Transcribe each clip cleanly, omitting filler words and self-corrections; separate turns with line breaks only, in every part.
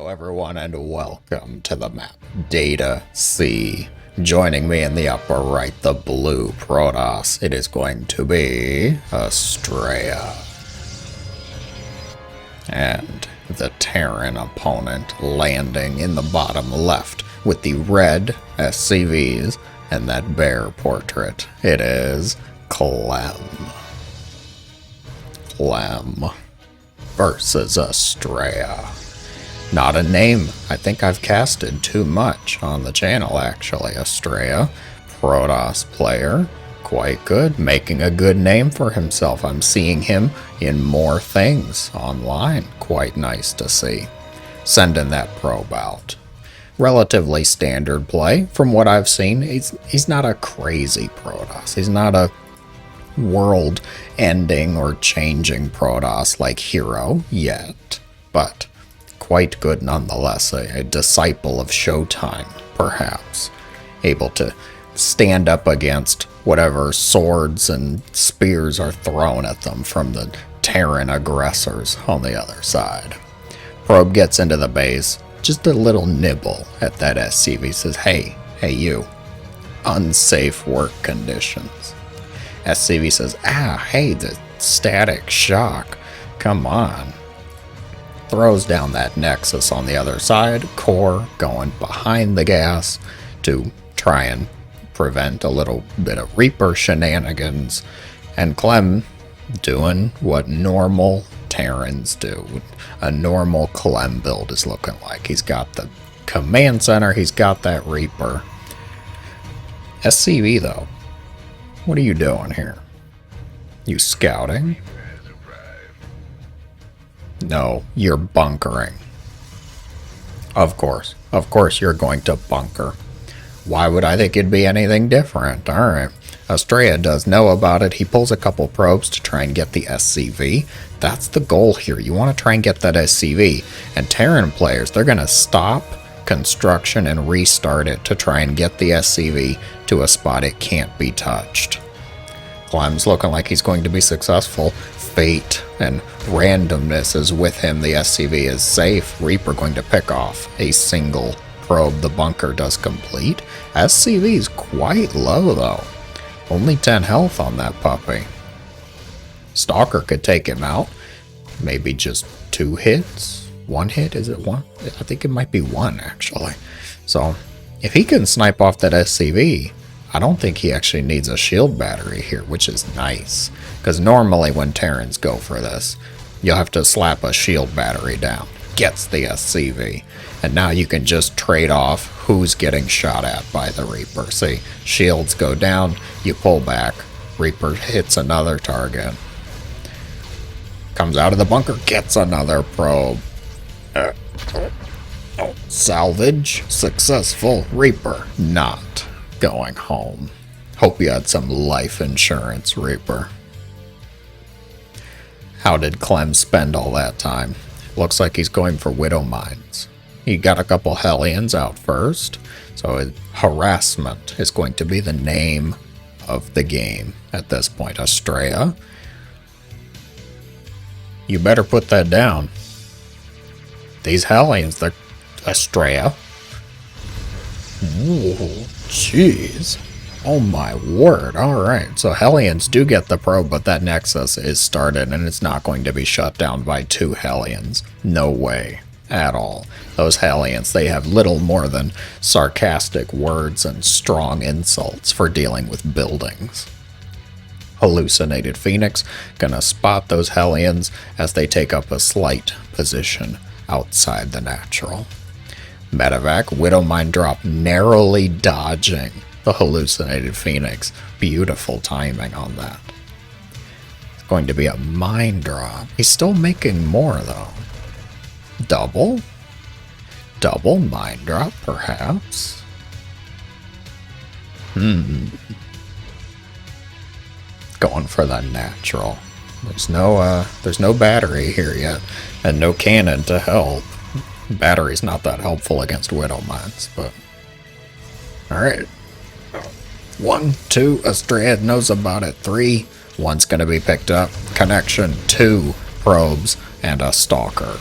Hello everyone and welcome to the map Data C. Joining me in the upper right, the blue Protoss, it is going to be Astrea. And the Terran opponent landing in the bottom left with the red SCVs and that bear portrait. It is Clem. Clem versus Astrea. Not a name I think I've casted too much on the channel, actually. Astrea, Protoss player, quite good, making a good name for himself. I'm seeing him in more things online. Quite nice to see. Sending that probe out. Relatively standard play from what I've seen. He's not a crazy Protoss. He's not a world-ending or changing Protoss like Hero yet, but quite good nonetheless. A disciple of Showtime, perhaps. Able to stand up against whatever swords and spears are thrown at them from the Terran aggressors on the other side. Probe gets into the base, just a little nibble at that SCV, says, hey you, unsafe work conditions. SCV says, hey, the static shock, come on. Throws down that Nexus on the other side, core going behind the gas to try and prevent a little bit of Reaper shenanigans, and Clem doing what normal Terrans do. A normal Clem build is looking like. He's got the command center, he's got that Reaper. SCV though, what are you doing here? You scouting? No, you're bunkering. Of course you're going to bunker. Why would I think it'd be anything different? Alright, Astrea does know about it. He pulls a couple probes to try and get the SCV. That's the goal here. You want to try and get that SCV. And Terran players, they're going to stop construction and restart it to try and get the SCV to a spot it can't be touched. Clem's looking like he's going to be successful. Fate and randomness is with him. The SCV is safe. Reaper going to pick off a single probe. The bunker does complete. SCV is quite low though. Only 10 health on that puppy. Stalker could take him out. Maybe just 2 hits? 1 hit? Is it 1? I think it might be 1 actually. So if he can snipe off that SCV, I don't think he actually needs a shield battery here, which is nice. Because normally when Terrans go for this, you'll have to slap a shield battery down. Gets the SCV. And now you can just trade off who's getting shot at by the Reaper. See, shields go down, you pull back, Reaper hits another target. Comes out of the bunker, gets another probe. Salvage, successful, Reaper not going home. Hope you had some life insurance, Reaper. How did Clem spend all that time? Looks like he's going for Widow Mines. He got a couple Hellions out first, so harassment is going to be the name of the game at this point. Astrea, you better put that down. These Hellions, they're Astrea. Ooh, jeez. Oh my word. Alright, so Hellions do get the probe, but that Nexus is started and it's not going to be shut down by 2 Hellions. No way at all. Those Hellions, they have little more than sarcastic words and strong insults for dealing with buildings. Hallucinated Phoenix gonna spot those Hellions as they take up a slight position outside the natural. Medevac, Widow Mine drop, narrowly dodging the Hallucinated Phoenix. Beautiful timing on that. It's going to be a mine drop. He's still making more though. Double? Double mine drop, perhaps? Going for the natural. There's no battery here yet, and no cannon to help. Battery's not that helpful against Widow Mines, but alright. 1, 2, Astrea knows about it. 3, 1's gonna be picked up. Connection, 2 probes, and a Stalker.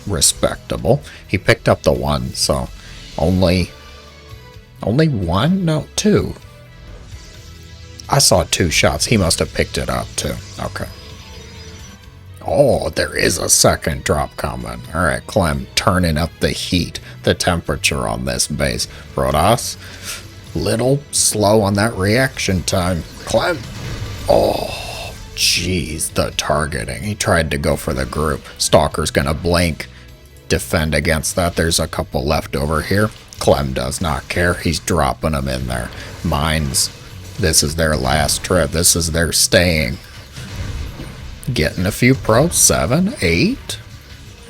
respectable. He picked up the one, so only one? No, two. I saw 2 shots. He must have picked it up too. Okay. Oh, there is a second drop coming. Alright, Clem, turning up the heat, the temperature on this base. Protoss, little slow on that reaction time. Clem. Oh, jeez, the targeting. He tried to go for the group. Stalker's gonna blink. Defend against that. There's a couple left over here. Clem does not care. He's dropping them in there. Mines. This is their last trip. This is their staying. Getting a few probes. 7, 8.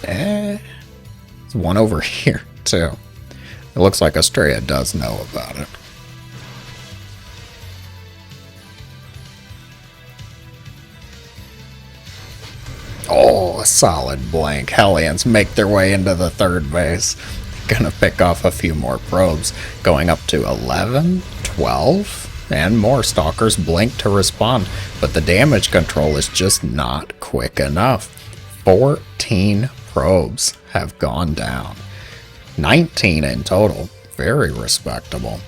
There's one over here, too. It looks like Astrea does know about it. Oh, a solid blank. Hellions make their way into the 3rd base. Gonna pick off a few more probes. Going up to 11, 12. And more Stalkers blink to respond, but the damage control is just not quick enough. 14 probes have gone down. 19 in total. Very respectable.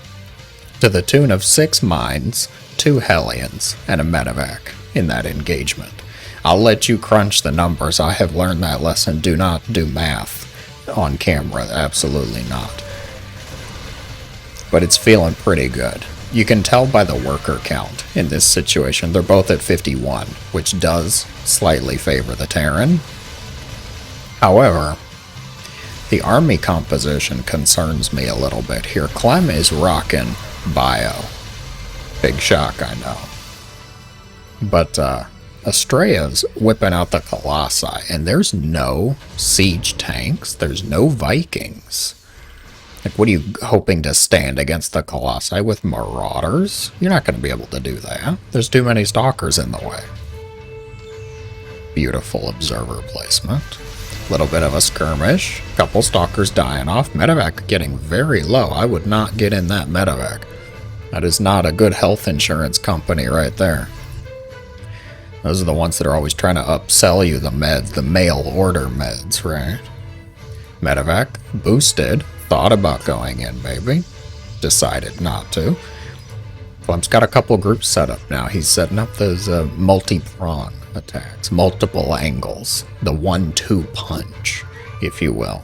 To the tune of 6 mines, 2 Hellions, and a medevac in that engagement. I'll let you crunch the numbers. I have learned that lesson. Do not do math on camera. Absolutely not. But it's feeling pretty good. You can tell by the worker count in this situation. They're both at 51, which does slightly favor the Terran. However, the army composition concerns me a little bit here. Clem is rocking bio. Big shock, I know. But Astrea's whipping out the Colossi, and there's no siege tanks. There's no Vikings. Like, what are you hoping to stand against the Colossi with Marauders? You're not going to be able to do that. There's too many Stalkers in the way. Beautiful observer placement. Little bit of a skirmish. Couple Stalkers dying off. Medevac getting very low. I would not get in that Medevac. That is not a good health insurance company right there. Those are the ones that are always trying to upsell you the meds, the mail order meds, right? Medevac boosted. Thought about going in, maybe. Decided not to. Clem's got a couple groups set up now. He's setting up those multi-prong attacks. Multiple angles. The 1-2 punch, if you will.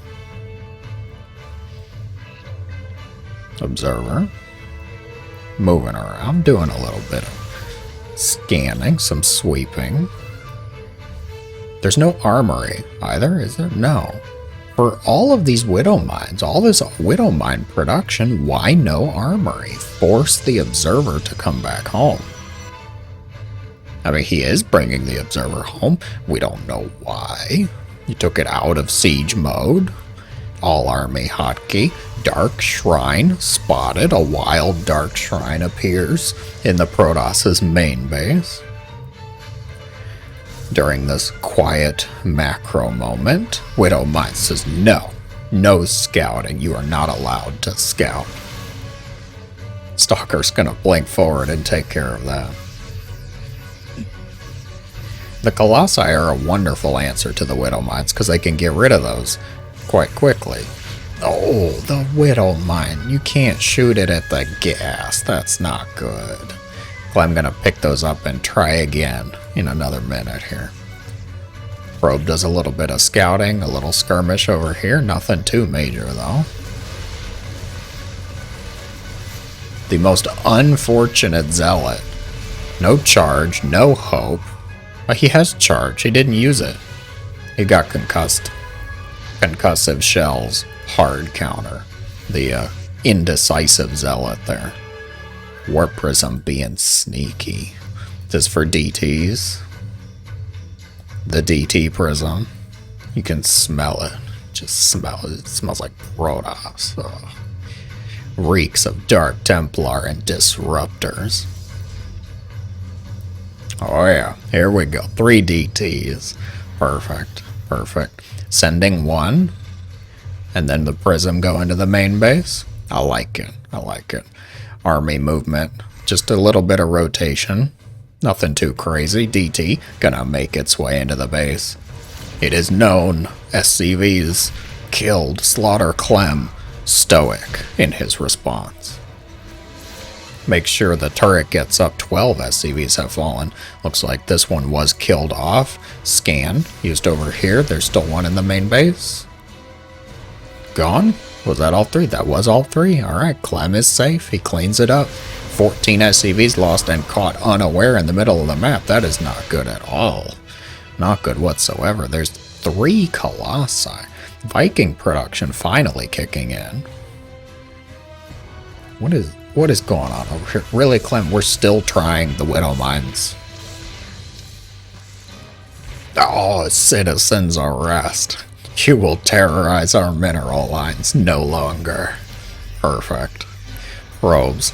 Observer. Moving around. Doing a little bit of scanning. Some sweeping. There's no armory either, is there? No. For all of these Widow Mines, all this Widow Mine production, why no armory? Force the Observer to come back home. I mean, he is bringing the Observer home. We don't know why. He took it out of siege mode. All army hotkey. Dark Shrine spotted. A wild Dark Shrine appears in the Protoss's main base. During this quiet macro moment, Widow Mine says, no scouting. You are not allowed to scout. Stalker's gonna blink forward and take care of that. The Colossi are a wonderful answer to the Widow Mines because they can get rid of those quite quickly. Oh, the Widow Mine. You can't shoot it at the gas. That's not good. I'm going to pick those up and try again in another minute here. Probe does a little bit of scouting, a little skirmish over here. Nothing too major, though. The most unfortunate Zealot. No charge, no hope. He has charge. He didn't use it. He got concussed. Concussive shells. Hard counter. The indecisive Zealot there. Warp Prism being sneaky. This is for DTs. The DT Prism. You can smell it. Just smell it. It smells like Protoss. Ugh. Reeks of Dark Templar and Disruptors. Oh yeah, here we go. 3 DTs. Perfect. Perfect. Sending 1. And then the Prism go into the main base. I like it. I like it. Army movement. Just a little bit of rotation. Nothing too crazy. DT gonna make its way into the base. It is known SCVs killed Slaughter Clem, stoic in his response. Make sure the turret gets up. 12 SCVs have fallen. Looks like this one was killed off. Scan used over here. There's still one in the main base. Gone? Was that all 3? That was all 3. Alright, Clem is safe. He cleans it up. 14 SCVs lost and caught unaware in the middle of the map. That is not good at all. Not good whatsoever. There's 3 Colossi. Viking production finally kicking in. What is going on over here? Really, Clem? We're still trying the Widow Mines. Oh, citizens arrest. You will terrorize our mineral lines no longer. Perfect. Probes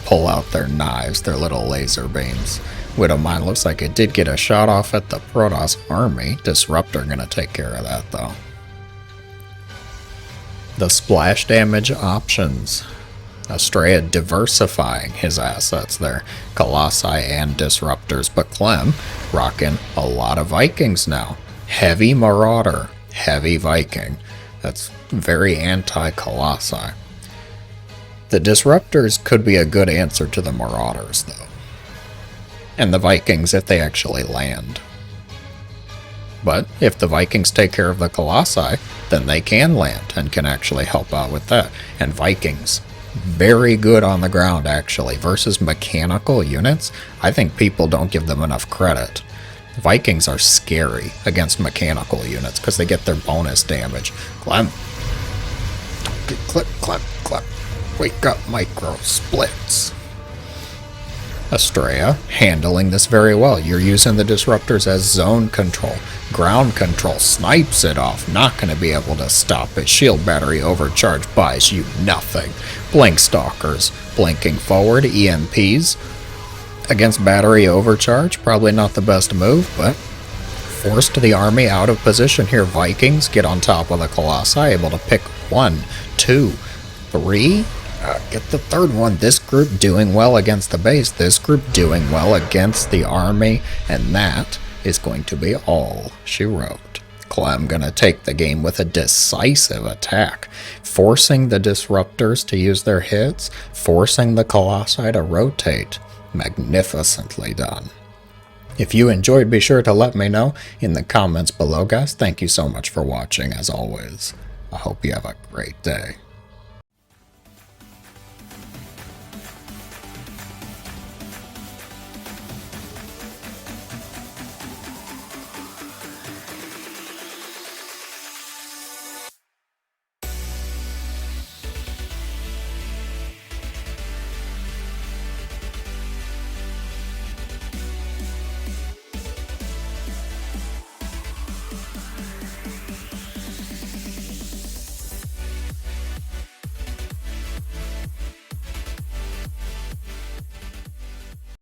pull out their knives, their little laser beams. Widow Mine looks like it did get a shot off at the Protoss army. Disruptor gonna take care of that though. The splash damage options. Astrea diversifying his assets there. Colossi and Disruptors. But Clem rocking a lot of Vikings now. Heavy Marauder. Heavy Viking. That's very anti-Colossi. The Disruptors could be a good answer to the Marauders, though. And the Vikings if they actually land. But if the Vikings take care of the Colossi, then they can land and can actually help out with that. And Vikings, very good on the ground, actually. Versus mechanical units, I think people don't give them enough credit. Vikings are scary against mechanical units because they get their bonus damage. Clem. Clem. Wake up, micro splits. Astrea handling this very well. You're using the Disruptors as zone control. Ground control snipes it off. Not going to be able to stop it. Shield battery overcharge buys you nothing. Blink Stalkers blinking forward. EMPs against battery overcharge. Probably not the best move, but forced the army out of position here. Vikings get on top of the Colossi, able to pick 1, 2, 3. Get the third one. This group doing well against the base. This group doing well against the army. And that is going to be all she wrote. Clem gonna take the game with a decisive attack. Forcing the Disruptors to use their hits. Forcing the Colossi to rotate. Magnificently done. If you enjoyed, be sure to let me know in the comments below, guys. Thank you so much for watching, as always. I hope you have a great day.